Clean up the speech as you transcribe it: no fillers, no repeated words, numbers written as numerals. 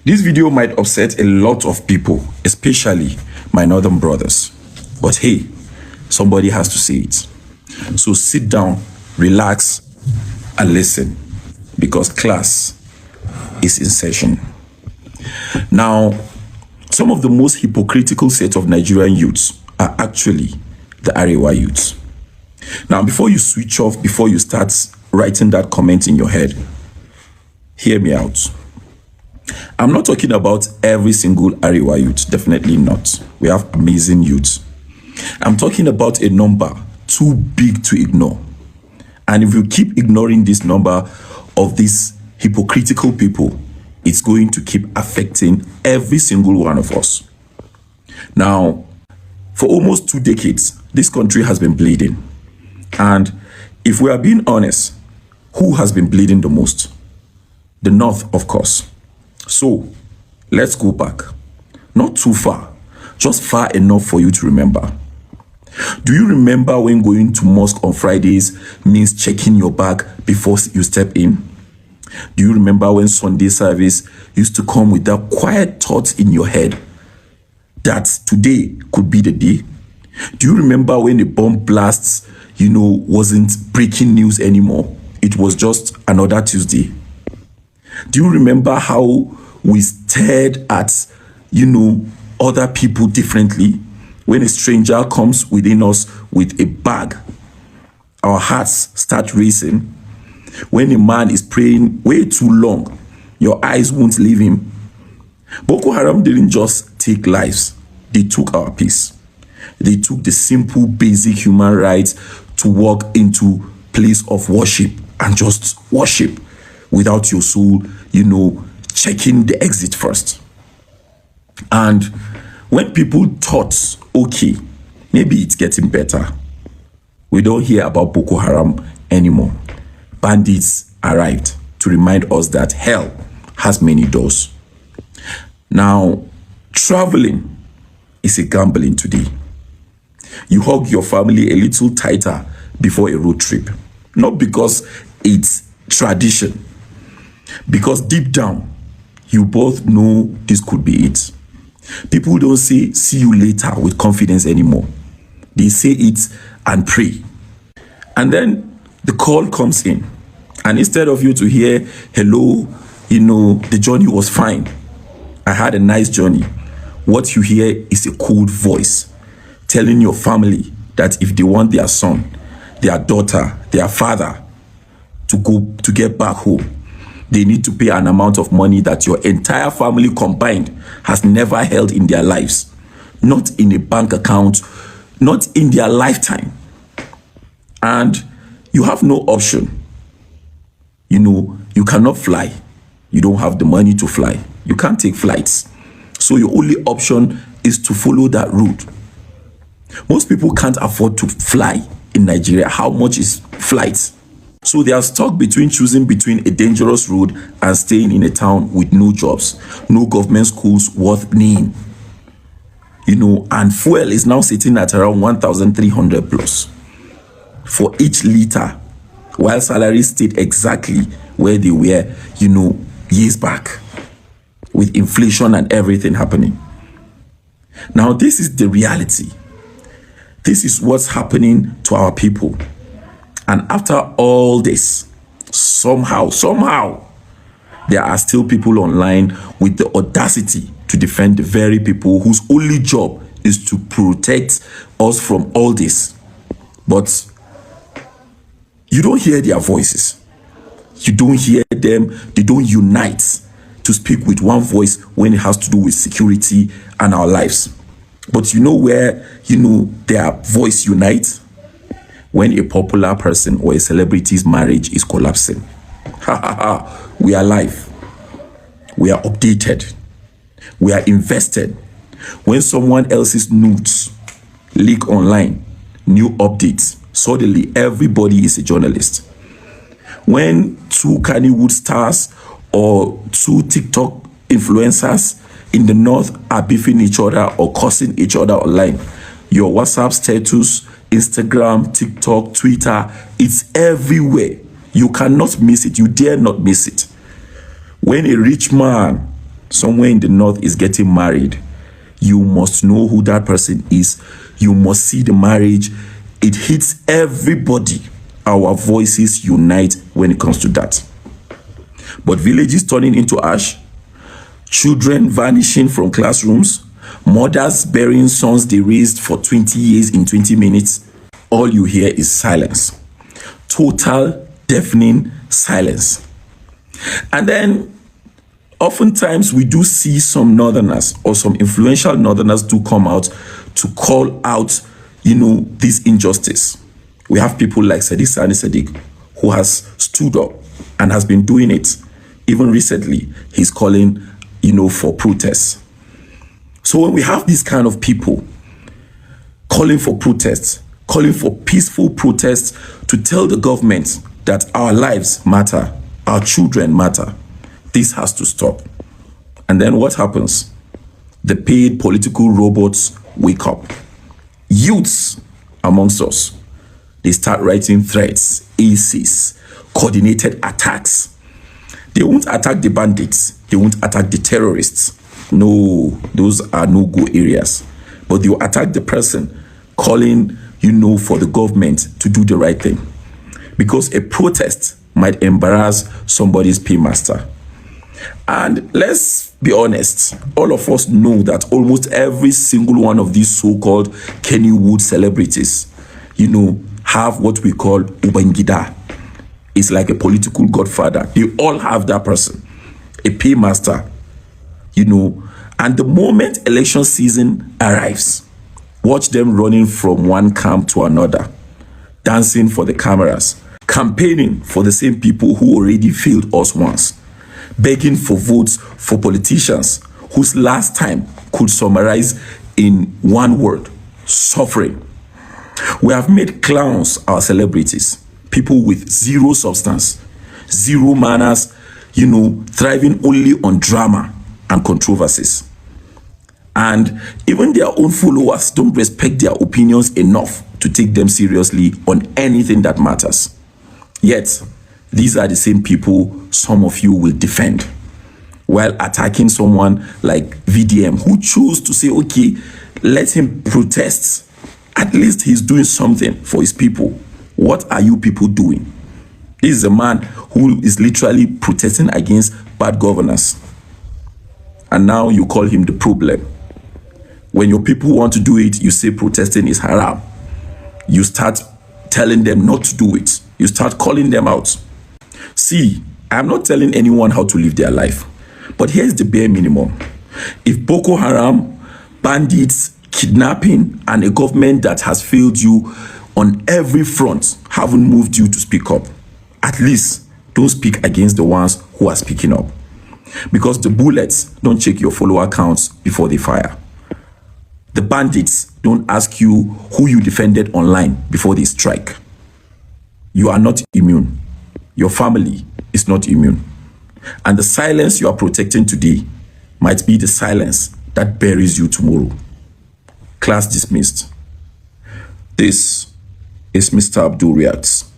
This video might upset a lot of people, especially my northern brothers. But hey, somebody has to say it. So sit down, relax, and listen, because class is in session. Now, some of the most hypocritical set of Nigerian youths are actually the Arewa youths. Now, before you switch off, before you start writing that comment in your head, hear me out. I'm not talking about every single Arewa youth, definitely not. We have amazing youths. I'm talking about a number too big to ignore. And if you keep ignoring this number of these hypocritical people, it's going to keep affecting every single one of us. Now, for almost 2 decades, this country has been bleeding. And if we are being honest, who has been bleeding the most? The North, of course. So, let's go back. Not too far, just far enough for you to remember. Do you remember when going to mosque on Fridays means checking your bag before you step in? Do you remember when Sunday service used to come with that quiet thought in your head that today could be the day? Do you remember when the bomb blasts, wasn't breaking news anymore? It was just another Tuesday. Do you remember how we stared at, other people differently? When a stranger comes within us with a bag, our hearts start racing. When a man is praying way too long, your eyes won't leave him. Boko Haram didn't just take lives, they took our peace. They took the simple, basic human rights to walk into place of worship and just worship without your soul, checking the exit first. And when people thought, okay, maybe it's getting better, we don't hear about Boko Haram anymore. Bandits arrived to remind us that hell has many doors. Now, traveling is a gambling today. You hug your family a little tighter before a road trip. Not because it's tradition, because deep down, you both know this could be it. People don't say, see you later with confidence anymore. They say it and pray. And then the call comes in. And instead of you to hear, hello, the journey was fine. I had a nice journey. What you hear is a cold voice telling your family that if they want their son, their daughter, their father to get back home, they need to pay an amount of money that your entire family combined has never held in their lives. Not in a bank account, not in their lifetime. And you have no option. You cannot fly. You don't have the money to fly. You can't take flights. So your only option is to follow that route. Most people can't afford to fly in Nigeria. How much is flights? So they are stuck choosing between a dangerous road and staying in a town with no jobs, no government schools worth naming. And fuel is now sitting at around 1,300 plus for each liter, while salaries stayed exactly where they were, years back, with inflation and everything happening. Now, this is the reality. This is what's happening to our people. And after all this, somehow, there are still people online with the audacity to defend the very people whose only job is to protect us from all this. But you don't hear their voices. You don't hear them. They don't unite to speak with one voice when it has to do with security and our lives. But you know where, their voice unites? When a popular person or a celebrity's marriage is collapsing. We are live. We are updated. We are invested. When someone else's nudes leak online, new updates, suddenly everybody is a journalist. When 2 Kannywood stars or 2 TikTok influencers in the North are beefing each other or cursing each other online, your WhatsApp status, Instagram, TikTok, Twitter, it's everywhere. You cannot miss it. You dare not miss it. When a rich man somewhere in the north is getting married, you must know who that person is. You must see the marriage. It hits everybody. Our voices unite when it comes to that. But villages turning into ash, children vanishing from classrooms, mothers burying sons they raised for 20 years in 20 minutes, all you hear is silence. Total, deafening silence. And then, oftentimes we do see some northerners or some influential northerners do come out to call out, this injustice. We have people like Sadiq Sani Sadiq, who has stood up and has been doing it. Even recently, he's calling, for protests. So when we have these kind of people calling for protests, calling for peaceful protests to tell the government that our lives matter, our children matter, this has to stop. And then what happens? The paid political robots wake up. Youths amongst us, they start writing threats, ACs, coordinated attacks. They won't attack the bandits. They won't attack the terrorists. No, those are no-go areas. But they will attack the person calling, for the government to do the right thing. Because a protest might embarrass somebody's paymaster. And let's be honest, all of us know that almost every single one of these so-called Kennywood celebrities, have what we call Ubangida. It's like a political godfather. They all have that person, a paymaster, and the moment election season arrives, watch them running from one camp to another, dancing for the cameras, campaigning for the same people who already failed us once, begging for votes for politicians whose last time could summarize in one word: suffering. We have made clowns our celebrities, people with zero substance, zero manners, thriving only on drama and controversies. And even their own followers don't respect their opinions enough to take them seriously on anything that matters. Yet, these are the same people some of you will defend, while attacking someone like VDM, who chose to say, okay, let him protest. At least he's doing something for his people. What are you people doing? This is a man who is literally protesting against bad governance. And now you call him the problem. When your people want to do it, you say protesting is haram. You start telling them not to do it. You start calling them out. See, I'm not telling anyone how to live their life. But here's the bare minimum. If Boko Haram, bandits, kidnapping, and a government that has failed you on every front haven't moved you to speak up, at least don't speak against the ones who are speaking up. Because the bullets don't check your follower counts before they fire. The bandits don't ask you who you defended online before they strike. You are not immune. Your family is not immune. And the silence you are protecting today might be the silence that buries you tomorrow. Class dismissed. This is Mr. Abdul Reacts.